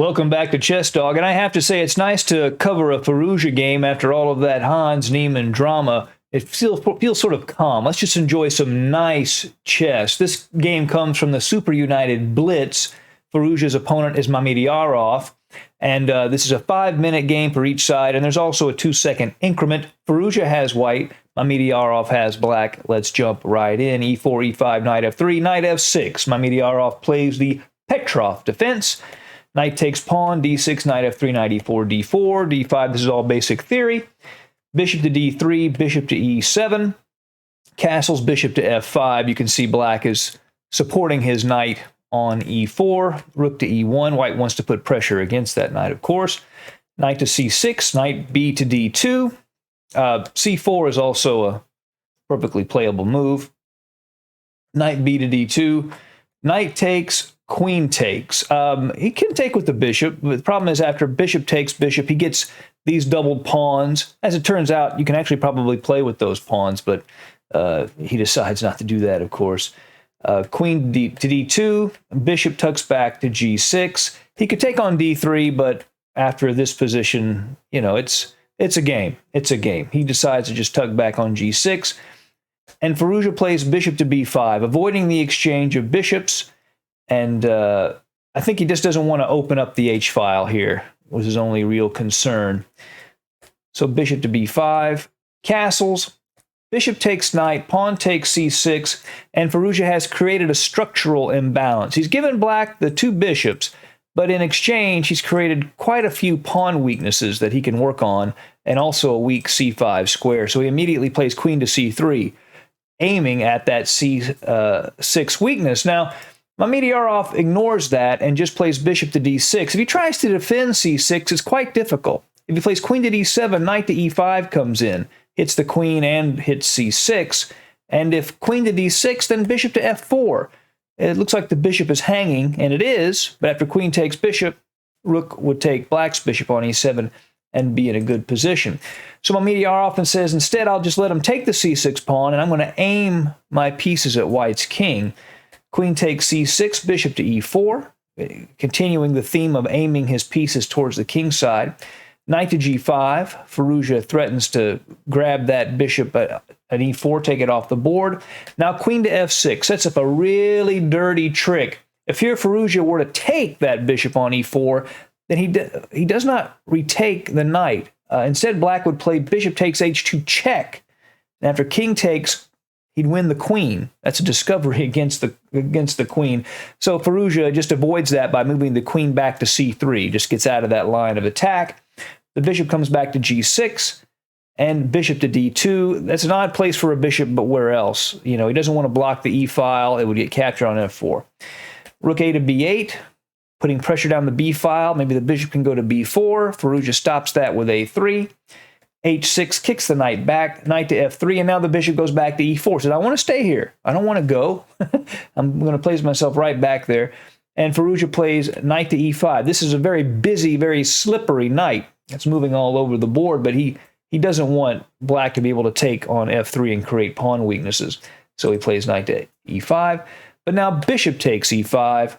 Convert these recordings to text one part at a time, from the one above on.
Welcome back to Chess Dog, and I have to say it's nice to cover a Firouzja game after all of that Hans Niemann drama. It feels sort of calm. Let's just enjoy some nice chess. This game comes from the Super United Blitz. Firouzja's opponent is Mamedyarov, and this is a 5-minute game for each side, and there's also a 2-second increment. Firouzja has white, Mamedyarov has black. Let's jump right in. E4, E5, knight F3, knight F6. Mamedyarov plays the Petrov defense. Knight takes pawn, d6, knight f3, knight e4, d4, d5. This is all basic theory. Bishop to d3, bishop to e7. Castles, bishop to f5. You can see black is supporting his knight on e4. Rook to e1. White wants to put pressure against that knight, of course. Knight to c6, knight b to d2. c4 is also a perfectly playable move. Knight b to d2. Knight takes, queen takes. He can take with the bishop, but the problem is after bishop takes bishop, he gets these doubled pawns. As it turns out, you can actually probably play with those pawns, but he decides not to do that, of course. Queen to d2, bishop tucks back to g6. He could take on d3, but after this position, you know, it's a game. It's a game. He decides to just tuck back on g6. And Firouzja plays bishop to b5, avoiding the exchange of bishops. And I think he just doesn't want to open up the h-file here, was his only real concern. So bishop to b5, castles, bishop takes knight, pawn takes c6, and Firouzja has created a structural imbalance. He's given black the two bishops, but in exchange, he's created quite a few pawn weaknesses that he can work on, and also a weak c5 square. So he immediately plays queen to c3, aiming at that c6 weakness. Now, Mamedyarov ignores that and just plays bishop to d6. If he tries to defend c6, it's quite difficult. If he plays queen to d7, knight to e5 comes in, hits the queen and hits c6. And if queen to d6, then bishop to f4. It looks like the bishop is hanging, and it is, but after queen takes bishop, rook would take black's bishop on e7 and be in a good position. So Mamedyarov often says, instead, I'll just let him take the c6 pawn, and I'm going to aim my pieces at white's king. Queen takes c6, bishop to e4, continuing the theme of aiming his pieces towards the king side. Knight to g5, Firouzja threatens to grab that bishop at e4, take it off the board. Now queen to f6 sets up a really dirty trick. If here Firouzja were to take that bishop on e4, then he does not retake the knight. Instead, black would play bishop takes h2 check. And after king takes, he'd win the queen. That's a discovery against the queen. So Firouzja just avoids that by moving the queen back to c3, just gets out of that line of attack. The bishop comes back to g6 and bishop to d2. That's an odd place for a bishop, but where else? You know, he doesn't want to block the e-file. It would get captured on f4. Rook a to b8, putting pressure down the b file. Maybe the bishop can go to b4. Firouzja stops that with a3. h6 kicks the knight back, knight to f3, and now the bishop goes back to e4. Says, I want to stay here. I don't want to go. I'm going to place myself right back there. And Firouzja plays knight to e5. This is a very busy, very slippery knight. It's moving all over the board, but he doesn't want black to be able to take on f3 and create pawn weaknesses. So he plays knight to e5. But now bishop takes e5,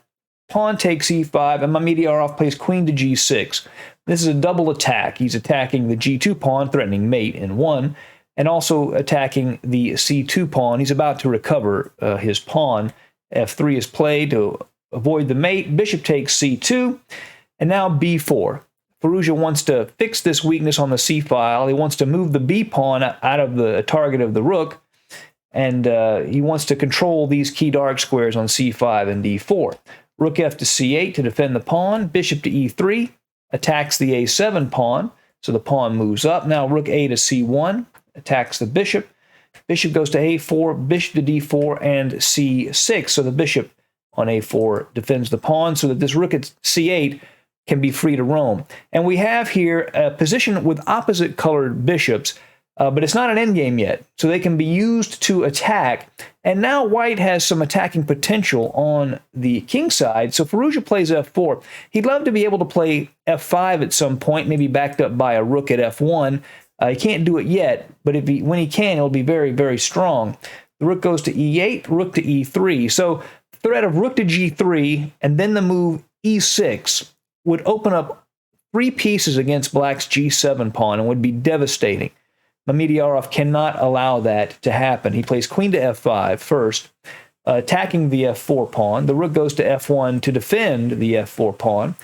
pawn takes e5, and Mamedyarov plays queen to g6. This is a double attack. He's attacking the g2 pawn, threatening mate in 1, and also attacking the c2 pawn. He's about to recover his pawn. f3 is played to avoid the mate. Bishop takes c2, and now b4. Firouzja wants to fix this weakness on the c-file. He wants to move the b pawn out of the target of the rook, and he wants to control these key dark squares on c5 and d4. Rook f to c8 to defend the pawn. Bishop to e3 attacks the a7 pawn, so the pawn moves up. Now rook a to c1 attacks the bishop. Bishop goes to a4, bishop to d4, and c6. So the bishop on a4 defends the pawn so that this rook at c8 can be free to roam. And we have here a position with opposite colored bishops, but it's not an endgame yet, so they can be used to attack. And now white has some attacking potential on the king side, so Firouzja plays f4. He'd love to be able to play f5 at some point, maybe backed up by a rook at f1. He can't do it yet, but when he can, it'll be very, very strong. The rook goes to e8, rook to e3. So threat of rook to g3, and then the move e6 would open up 3 pieces against black's g7 pawn and would be devastating. Mamedyarov cannot allow that to happen. He plays queen to f5 first, attacking the f4 pawn. The rook goes to f1 to defend the f4 pawn.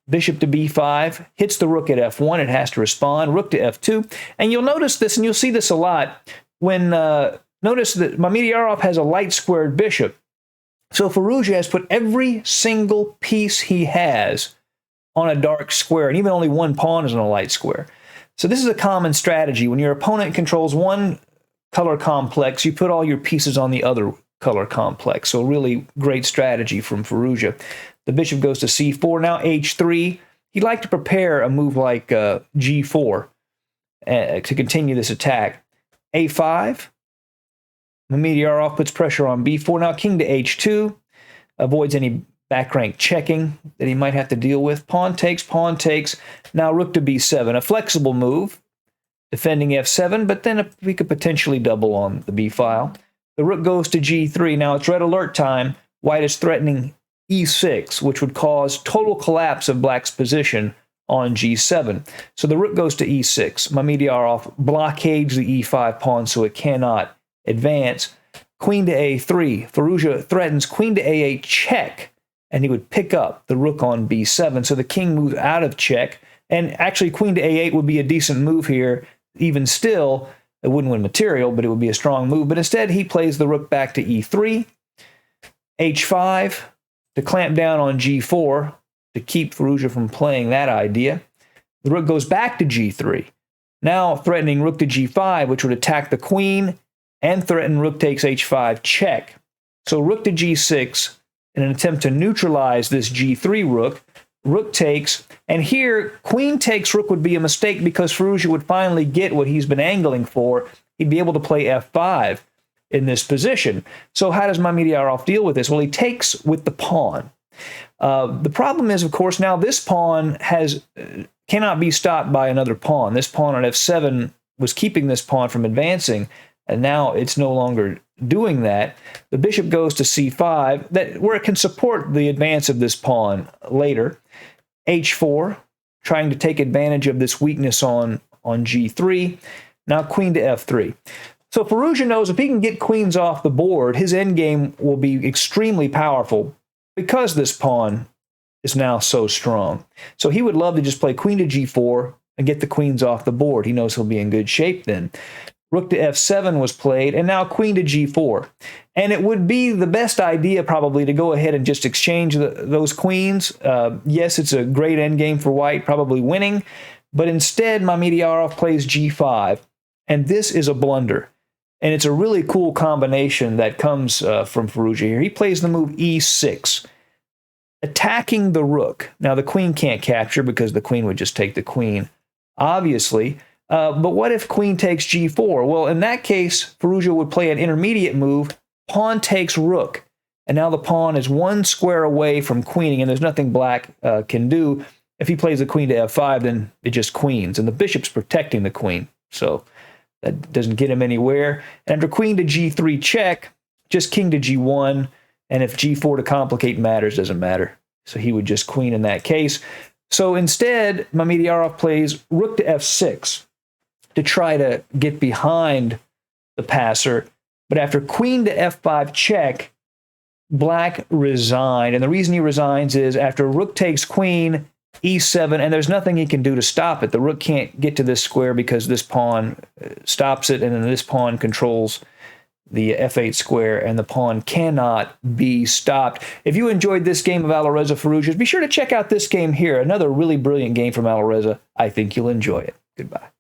Bishop to b5, hits the rook at f1. It has to respond. Rook to f2. And you'll notice this, and you'll see this a lot, when notice that Mamedyarov has a light-squared bishop. So Firouzja has put every single piece he has on a dark square, and even only one pawn is on a light square. So this is a common strategy. When your opponent controls one color complex, you put all your pieces on the other color complex. So really great strategy from Firouzja. The bishop goes to c4. Now h3. He'd like to prepare a move like g4 to continue this attack. a5. Mamedyarov puts pressure on b4. Now king to h2. Avoids any back rank checking that he might have to deal with. Pawn takes, pawn takes. Now rook to b7. A flexible move, defending f7, but then we could potentially double on the b file. The rook goes to g3. Now it's red alert time. White is threatening e6, which would cause total collapse of black's position on g7. So the rook goes to e6. Mamedyarov blockades the e5 pawn so it cannot advance. Queen to a3. Firouzja threatens queen to a8 check, and he would pick up the rook on b7. So the king moves out of check, and actually queen to a8 would be a decent move here. Even still, it wouldn't win material, but it would be a strong move. But instead, he plays the rook back to e3, h5, to clamp down on g4, to keep Firouzja from playing that idea. The rook goes back to g3, now threatening rook to g5, which would attack the queen, and threaten rook takes h5 check. So rook to g6 in an attempt to neutralize this g3 rook. Rook takes, and here queen takes rook would be a mistake because Firouzja would finally get what he's been angling for. He'd be able to play f5 in this position. So how does Mamedyarov deal with this? Well, he takes with the pawn. The problem is, of course, now this pawn cannot be stopped by another pawn. This pawn on f7 was keeping this pawn from advancing, and now it's no longer doing that. The bishop goes to c5, where it can support the advance of this pawn later. h4, trying to take advantage of this weakness on g3. Now queen to f3. So Firouzja knows if he can get queens off the board, his endgame will be extremely powerful because this pawn is now so strong. So he would love to just play queen to g4 and get the queens off the board. He knows he'll be in good shape then. Rook to f7 was played, and now queen to g4. And it would be the best idea probably to go ahead and just exchange those queens. Yes, it's a great endgame for white, probably winning, but instead Mamedyarov plays g5, and this is a blunder. And it's a really cool combination that comes from Firouzja here. He plays the move e6, attacking the rook. Now, the queen can't capture because the queen would just take the queen, obviously. But what if queen takes g4? Well, in that case, Firouzja would play an intermediate move, pawn takes rook. And now the pawn is one square away from queening, and there's nothing black can do. If he plays the queen to f5, then it just queens, and the bishop's protecting the queen. So that doesn't get him anywhere. And after queen to g3 check, just king to g1, and if g4 to complicate matters, doesn't matter. So he would just queen in that case. So instead, Mamedyarov plays rook to f6 to try to get behind the passer. But after queen to f5 check, black resigned. And the reason he resigns is after rook takes queen, e7, and there's nothing he can do to stop it. The rook can't get to this square because this pawn stops it, and then this pawn controls the f8 square, and the pawn cannot be stopped. If you enjoyed this game of Alireza Firouzja, be sure to check out this game here. Another really brilliant game from Alireza. I think you'll enjoy it. Goodbye.